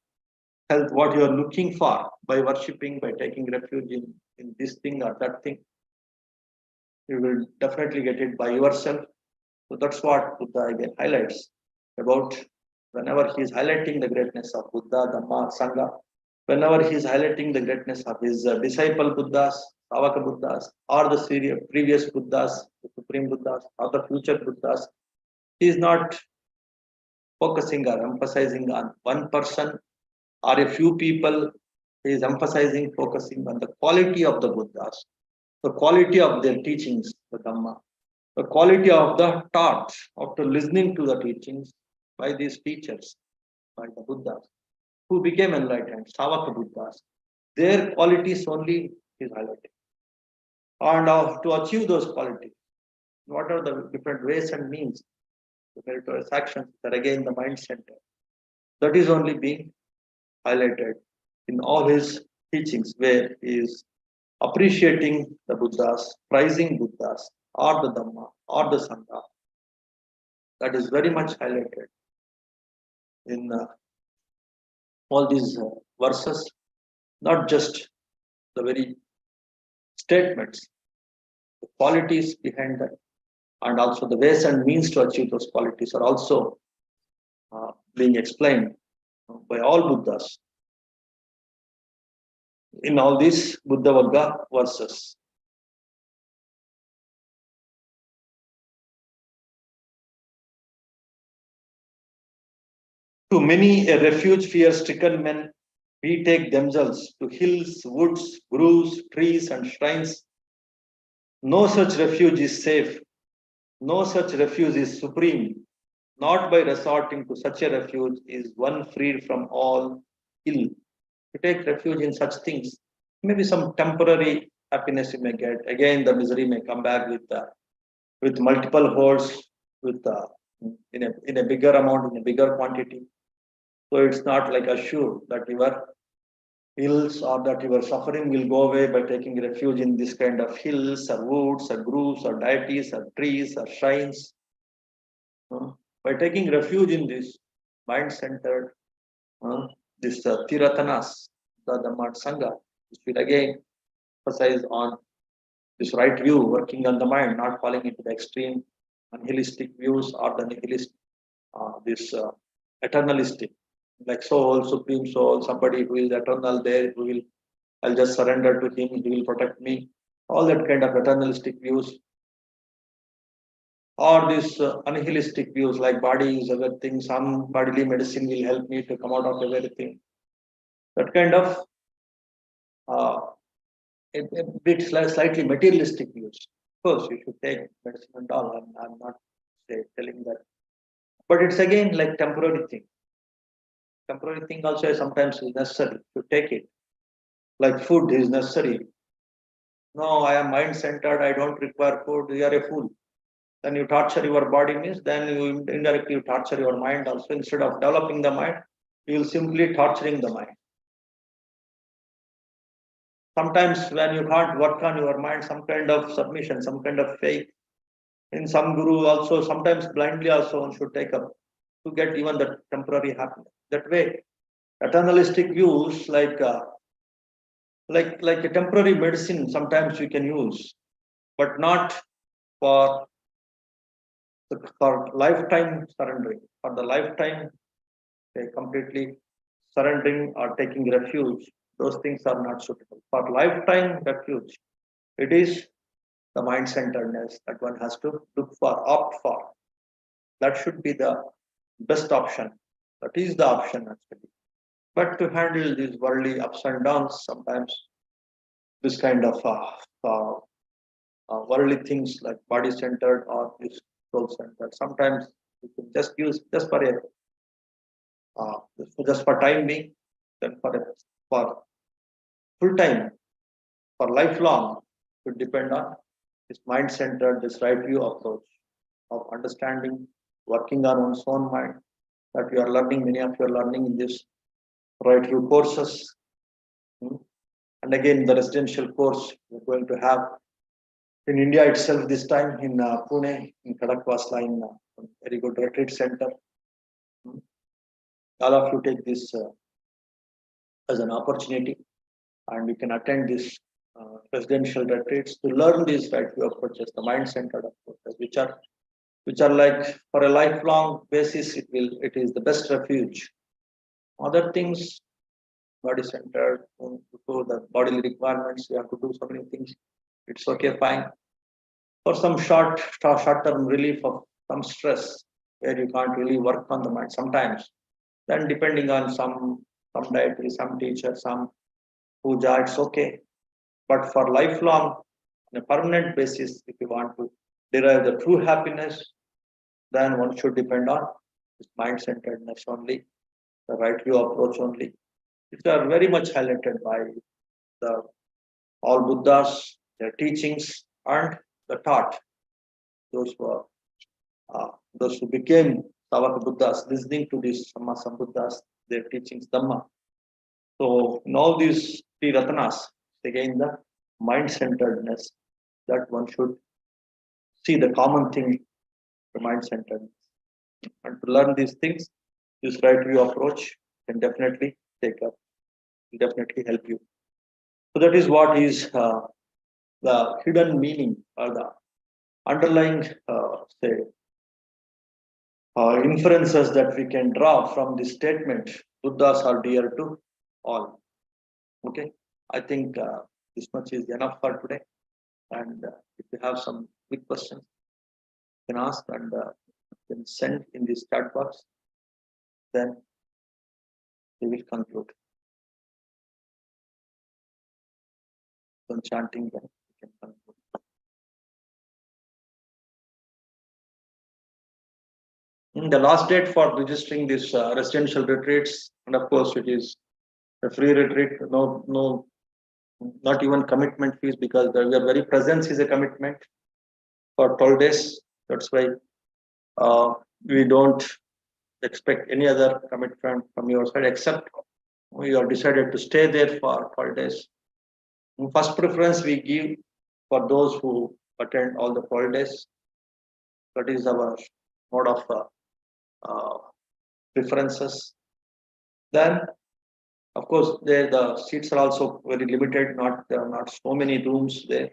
health, what you are looking for by worshipping, by taking refuge in this thing or that thing. You will definitely get it by yourself. So that's what Buddha again highlights about whenever he is highlighting the greatness of Buddha, Dhamma, Sangha, whenever he is highlighting the greatness of his disciple Buddhas, Savaka Buddhas, or the previous Buddhas, the Supreme Buddhas, or the future Buddhas, he is not focusing or emphasizing on one person or a few people. He is emphasizing, focusing on the quality of the Buddhas, the quality of their teachings, the Dhamma, the quality of the thoughts after listening to the teachings by these teachers, by the Buddhas, who became enlightened, Savaka Buddhas. Their qualities only is highlighted. And to achieve those qualities, what are the different ways and means, the meritorious actions, that again the mind center, that is only being highlighted in all his teachings, where he is appreciating the Buddhas, prizing Buddhas, or the Dhamma, or the Sangha. That is very much highlighted in all these verses, not just the very statements, the qualities behind that, and also the ways and means to achieve those qualities are also being explained by all Buddhas in all these Buddha Varga verses. To many, a refuge fear-stricken men betake themselves to hills, woods, groves, trees, and shrines. No such refuge is safe. No such refuge is supreme. Not by resorting to such a refuge is one freed from all ill. To take refuge in such things, maybe some temporary happiness you may get. Again, the misery may come back with multiple hordes, with in a bigger amount, in a bigger quantity. So it's not like assured that your ills or that your suffering will go away by taking refuge in this kind of hills or woods or groves or deities or trees or shrines. By taking refuge in this mind-centered, this Tiratanas, the Dhamma Sangha, which will again emphasize on this right view, working on the mind, not falling into the extreme nihilistic views or the nihilist, this eternalistic, like soul, supreme soul, somebody who is eternal there, who will, I'll just surrender to him, he will protect me. All that kind of eternalistic views. Or these nihilistic views like body is everything, some bodily medicine will help me to come out of everything. That kind of a bit slightly materialistic views. Of course, you should take medicine and all. I'm not telling that. But it's again like temporary thing. Temporary thing also sometimes is necessary to take it. Like food is necessary. No, I am mind-centered, I don't require food, you are a fool. Then you torture your body means, then you indirectly torture your mind also. Instead of developing the mind, you will simply torturing the mind. Sometimes when you can't work on your mind, some kind of submission, some kind of faith, in some guru also, sometimes blindly also one should take up to get even the temporary happiness. That way, eternalistic views like like a temporary medicine sometimes we can use, but not for lifetime surrendering. For the lifetime, completely surrendering or taking refuge, those things are not suitable. For lifetime refuge, it is the mind centeredness that one has to look for, opt for. That should be the best option. That is the option actually. But to handle these worldly ups and downs, sometimes this kind of worldly things like body centered or this soul centered, sometimes you can just use just for a just for time being, then for full time, for lifelong, to depend on this mind centered, this right view approach of understanding, working on one's own mind, that you are learning, many of you are learning in this right view courses. And again, the residential course we're going to have in India itself this time in Pune, in Kadakvasla, in very good retreat center. All of you take this as an opportunity, and you can attend this residential retreats to learn these right view approaches, the mind centered approaches, which are like for a lifelong basis. It is the best refuge. Other things, body centered, to the bodily requirements, you have to do so many things. It's okay, fine. For some short term relief of some stress where you can't really work on the mind sometimes, then depending on some dietary, some teacher, some puja, it's okay. But for lifelong, on a permanent basis, if you want to derive the true happiness, then one should depend on this mind centeredness only, the right view approach only, which are very much highlighted by the all Buddhas, their teachings, and the taught. Those who became Savaka Buddhas, listening to these Samma Sambuddhas, their teachings, Dhamma. So in all these three Ratanas, again the mind centeredness, that one should see the common thing, the mind centeredness. And to learn these things, this right view approach can definitely definitely help you. So that is what is the hidden meaning or the underlying inferences that we can draw from this statement. Buddhas are dear to all. Okay, I think this much is enough for today. And if you have some quick questions, you can ask and you can send in this chat box. Then we will conclude. Some chanting, then we can conclude. The last date for registering this residential retreats, and of course it is a free retreat, no, not even commitment fees, because your very presence is a commitment for 12 days. That's why we don't expect any other commitment from your side, except you have decided to stay there for 12 days. First preference we give for those who attend all the 12 days. That is our mode of preferences. Then, of course, the seats are also very limited. There are not so many rooms there.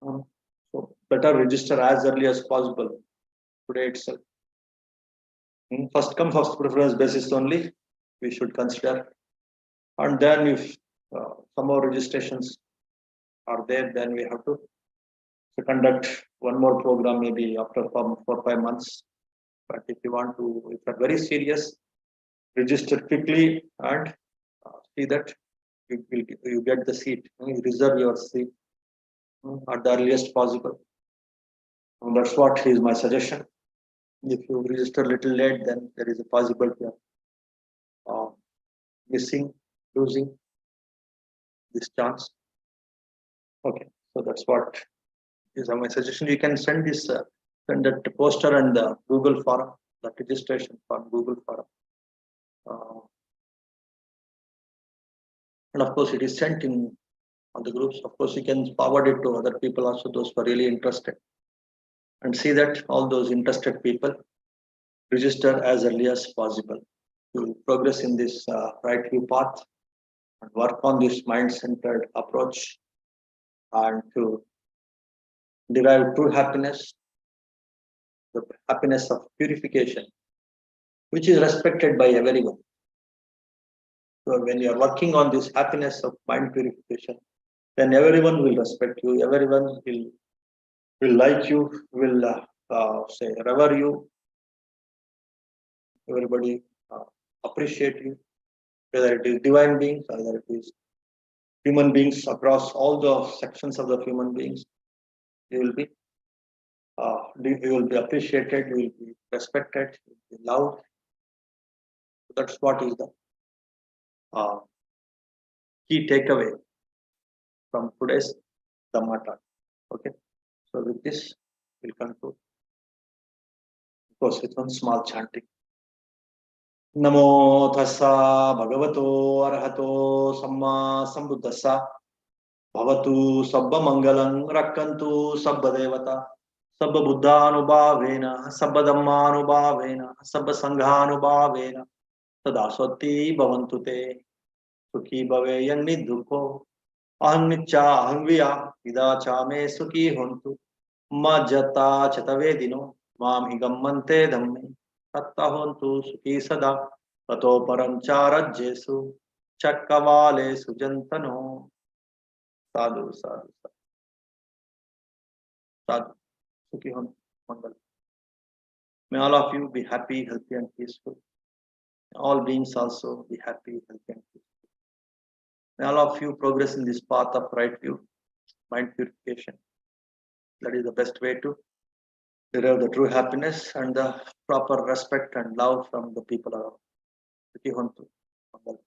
So better register as early as possible today itself. First come first preference basis only we should consider. And then if some more registrations are there, then we have to conduct one more program maybe after 4 or 5 months. But if you want to, if you are very serious, register quickly and see that you get the seat. You reserve your seat at the earliest possible. And that's what is my suggestion. If you register a little late, then there is a possibility of losing this chance. Okay, so that's what is my suggestion. You can send this, send that poster and the Google form, the registration form, Google form. And of course, it is sent in on the groups. Of course, you can forward it to other people also, those who are really interested. And see that all those interested people register as early as possible to progress in this right view path and work on this mind-centered approach and to derive true happiness, the happiness of purification, which is respected by everyone. So when you are working on this happiness of mind purification, then everyone will respect you, everyone will like you, will say revere you, everybody appreciate you, whether it is divine beings, whether it is human beings across all the sections of the human beings, you will be appreciated, you will be respected, you will be loved. That's what is the uh, key takeaway from today's Dhamma talk. Okay, so with this, we'll conclude. Of course, with one small chanting. Namo Tassa Bhagavato Arahato Samma Sambuddhassa Bhavatu Sabba Mangalang Rakkantu Sabba Devata Sabba Buddhanubhavena Sabba Dhammanubhavena Sabba Sanghanubhavena Tadaswati Bhavantu Te Sukhi Bhaveyan Nidukho Aham Nicha Aham Viya Vidacha Me Sukhi Hontu Majata Chatavedino Mam Higammante Dhamme Tattahontu Sukhi Sada Tato Param Jesu Chakkavale Sujantano Sadhu Sadhu Sadhu Sukhi Hontu Mangal. May all of you be happy, healthy and peaceful. May all beings also be happy, healthy and peaceful. May all of you progress in this path of right view, mind purification. That is the best way to derive the true happiness and the proper respect and love from the people around. Sukhi Hontu Mangal.